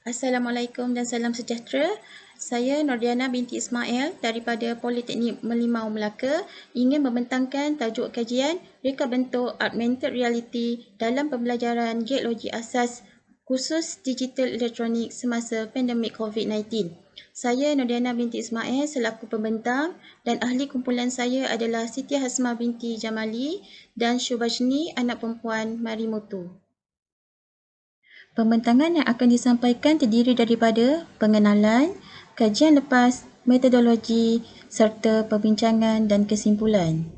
Assalamualaikum dan salam sejahtera. Saya Nordiana binti Ismail daripada Politeknik Merlimau Melaka ingin membentangkan tajuk kajian reka bentuk augmented reality dalam pembelajaran geologi asas khusus digital elektronik semasa pandemik COVID-19. Saya Nordiana binti Ismail selaku pembentang dan ahli kumpulan saya adalah Siti Hasma binti Jamali dan Syubashni anak perempuan Marimoto. Pembentangan yang akan disampaikan terdiri daripada pengenalan, kajian lepas, metodologi serta perbincangan dan kesimpulan.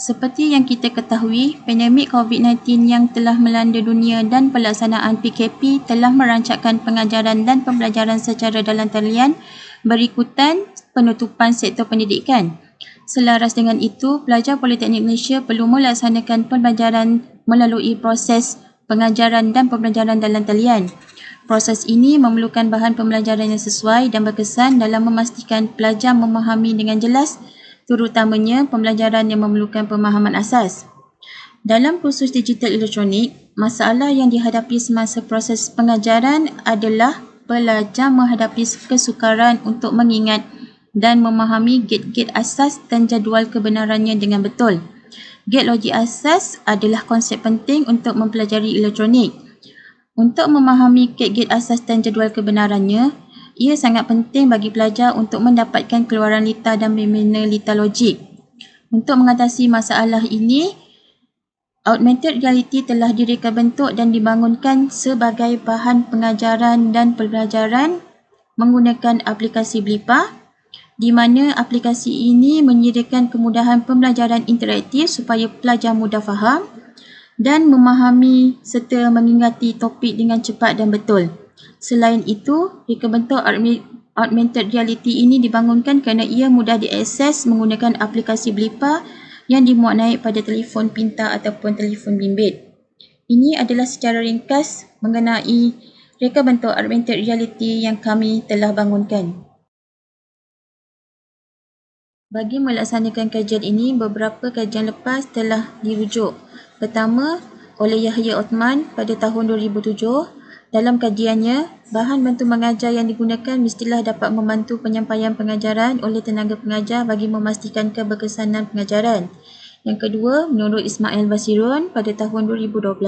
Seperti yang kita ketahui, pandemik COVID-19 yang telah melanda dunia dan pelaksanaan PKP telah merancangkan pengajaran dan pembelajaran secara dalam talian berikutan penutupan sektor pendidikan. Selaras dengan itu, pelajar Politeknik Malaysia perlu melaksanakan pembelajaran melalui proses pengajaran dan pembelajaran dalam talian. Proses ini memerlukan bahan pembelajaran yang sesuai dan berkesan dalam memastikan pelajar memahami dengan jelas, terutamanya pembelajaran yang memerlukan pemahaman asas. Dalam kursus digital elektronik, masalah yang dihadapi semasa proses pengajaran adalah pelajar menghadapi kesukaran untuk mengingat dan memahami gate-gate asas dan jadual kebenarannya dengan betul. Gate logik asas adalah konsep penting untuk mempelajari elektronik. Untuk memahami gate-gate asas dan jadual kebenarannya, ia sangat penting bagi pelajar untuk mendapatkan keluaran litar dan fenomena litar logik. Untuk mengatasi masalah ini, augmented reality telah direka bentuk dan dibangunkan sebagai bahan pengajaran dan pembelajaran menggunakan aplikasi Blipa, di mana aplikasi ini menyediakan kemudahan pembelajaran interaktif supaya pelajar mudah faham dan memahami serta mengingati topik dengan cepat dan betul. Selain itu, reka bentuk augmented reality ini dibangunkan kerana ia mudah diakses menggunakan aplikasi Blipa yang dimuat naik pada telefon pintar ataupun telefon bimbit. Ini adalah secara ringkas mengenai reka bentuk augmented reality yang kami telah bangunkan. Bagi melaksanakan kajian ini, beberapa kajian lepas telah dirujuk. Pertama, oleh Yahya Othman pada tahun 2007. Dalam kajiannya, bahan bantu mengajar yang digunakan mestilah dapat membantu penyampaian pengajaran oleh tenaga pengajar bagi memastikan keberkesanan pengajaran. Yang kedua, menurut Ismail Basirun pada tahun 2012,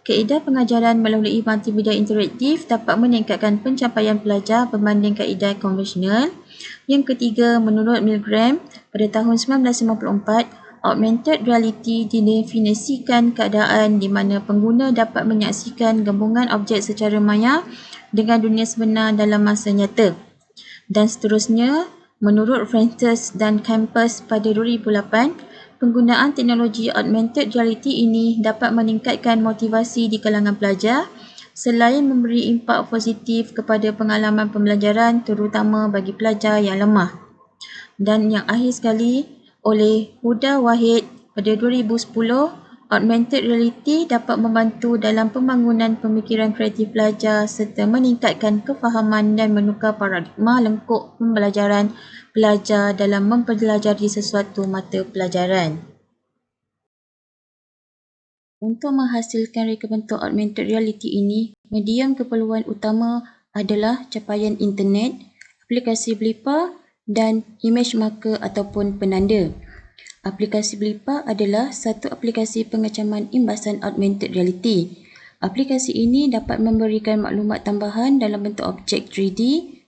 kaedah pengajaran melalui multimedia interaktif dapat meningkatkan pencapaian pelajar berbanding kaedah konvensional. Yang ketiga, menurut Milgram pada tahun 1954, augmented reality didefinisikan keadaan di mana pengguna dapat menyaksikan gabungan objek secara maya dengan dunia sebenar dalam masa nyata. Dan seterusnya, menurut Francis dan Campus pada 2008, penggunaan teknologi augmented reality ini dapat meningkatkan motivasi di kalangan pelajar selain memberi impak positif kepada pengalaman pembelajaran terutama bagi pelajar yang lemah. Dan yang akhir sekali, oleh Huda Wahid pada 2010, augmented reality dapat membantu dalam pembangunan pemikiran kreatif pelajar serta meningkatkan kefahaman dan menukar paradigma lengkuk pembelajaran pelajar dalam mempelajari sesuatu mata pelajaran. Untuk menghasilkan reka bentuk augmented reality ini, medium keperluan utama adalah capaian internet, aplikasi Blipa dan image marker ataupun penanda. Aplikasi Blipa adalah satu aplikasi pengecaman imbasan augmented reality. Aplikasi ini dapat memberikan maklumat tambahan dalam bentuk objek 3D,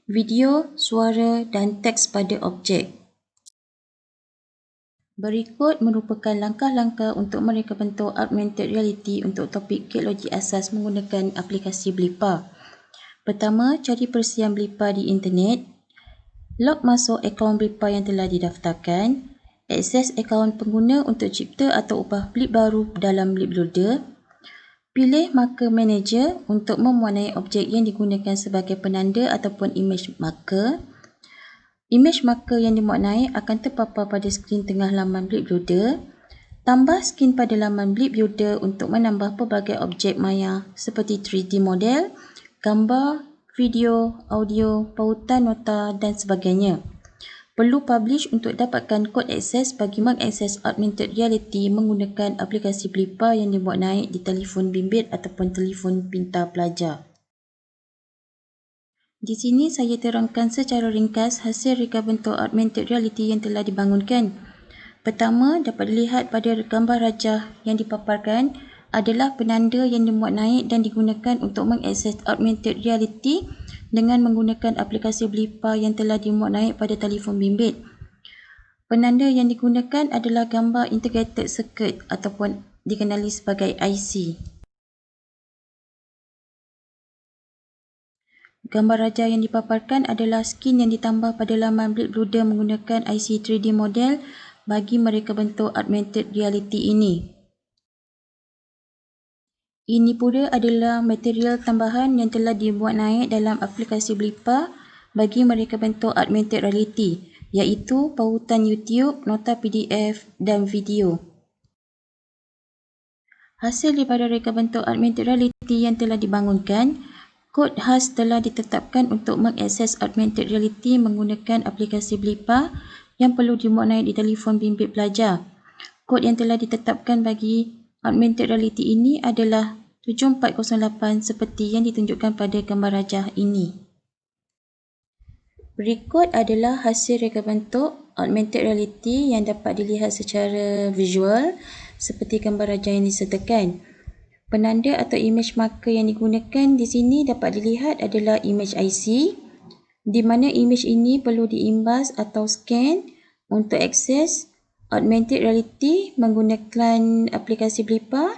video, suara dan teks pada objek. Berikut merupakan langkah-langkah untuk mereka bentuk augmented reality untuk topik geologi asas menggunakan aplikasi Blipa. Pertama, cari persiapan Blipa di internet. Log masuk akaun Blipa yang telah didaftarkan. Akses akaun pengguna untuk cipta atau ubah blip baru dalam blip loader. Pilih marker manager untuk mewarnai objek yang digunakan sebagai penanda ataupun image marker. Image marker yang dimuat naik akan terpapar pada skrin tengah laman blip loader. Tambah skin pada laman blip loader untuk menambah pelbagai objek maya seperti 3D model, gambar, video, audio, pautan nota dan sebagainya. Perlu publish untuk dapatkan kod akses bagi mengakses augmented reality menggunakan aplikasi Blipa yang dimuat naik di telefon bimbit ataupun telefon pintar pelajar. Di sini saya terangkan secara ringkas hasil reka bentuk augmented reality yang telah dibangunkan. Pertama, dapat dilihat pada gambar rajah yang dipaparkan adalah penanda yang dimuat naik dan digunakan untuk mengakses augmented reality dengan menggunakan aplikasi Blipa yang telah dimuat naik pada telefon bimbit. Penanda yang digunakan adalah gambar integrated circuit ataupun dikenali sebagai IC. Gambar raja yang dipaparkan adalah skin yang ditambah pada laman BlipBluder menggunakan IC 3D model bagi mereka bentuk augmented reality ini. Ini pula adalah material tambahan yang telah dibuat naik dalam aplikasi Blipa bagi mereka bentuk augmented reality, iaitu pautan YouTube, nota PDF dan video. Hasil daripada reka bentuk augmented reality yang telah dibangunkan, kod khas telah ditetapkan untuk mengakses augmented reality menggunakan aplikasi Blipa yang perlu dimuat naik di telefon bimbit pelajar. Kod yang telah ditetapkan bagi augmented reality ini adalah 7408 seperti yang ditunjukkan pada gambar rajah ini. Berikut adalah hasil reka bentuk augmented reality yang dapat dilihat secara visual seperti gambar rajah yang disertakan. Penanda atau image marker yang digunakan di sini dapat dilihat adalah image IC, di mana image ini perlu diimbas atau scan untuk akses augmented reality menggunakan aplikasi Blipa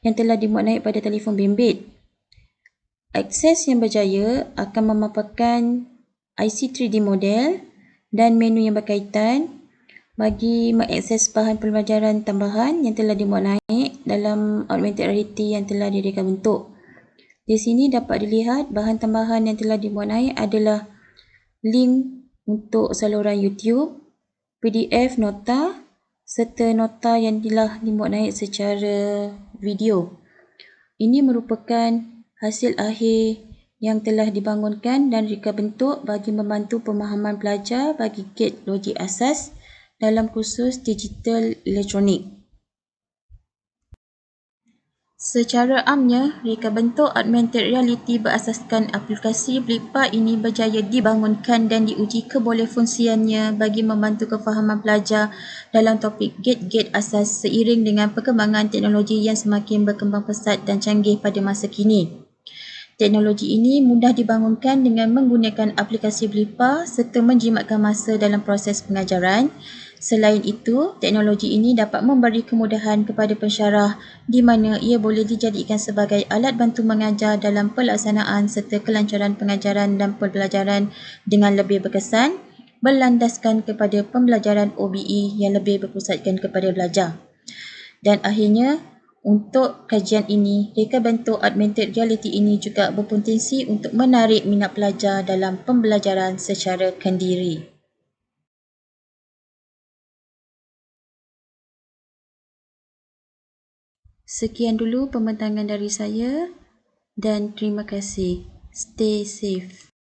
yang telah dimuat naik pada telefon bimbit. Akses yang berjaya akan memaparkan IC 3D model dan menu yang berkaitan bagi mengakses bahan pembelajaran tambahan yang telah dimuat naik dalam augmented reality yang telah direka bentuk. Di sini dapat dilihat bahan tambahan yang telah dimuat naik adalah link untuk saluran YouTube, PDF nota serta nota yang telah dimuat naik secara video. Ini merupakan hasil akhir yang telah dibangunkan dan reka bentuk bagi membantu pemahaman pelajar bagi gate logik asas dalam kursus digital elektronik. Secara amnya, reka bentuk augmented reality berasaskan aplikasi Blipa ini berjaya dibangunkan dan diuji kebolehfungsiannya bagi membantu kefahaman pelajar dalam topik gate-gate asas seiring dengan perkembangan teknologi yang semakin berkembang pesat dan canggih pada masa kini. Teknologi ini mudah dibangunkan dengan menggunakan aplikasi Blipa serta menjimatkan masa dalam proses pengajaran. Selain itu, teknologi ini dapat memberi kemudahan kepada pensyarah di mana ia boleh dijadikan sebagai alat bantu mengajar dalam pelaksanaan serta kelancaran pengajaran dan pembelajaran dengan lebih berkesan, berlandaskan kepada pembelajaran OBE yang lebih berpusatkan kepada belajar. Dan akhirnya, untuk kajian ini, reka bentuk augmented reality ini juga berpotensi untuk menarik minat pelajar dalam pembelajaran secara kendiri. Sekian dulu pembentangan dari saya dan terima kasih. Stay safe.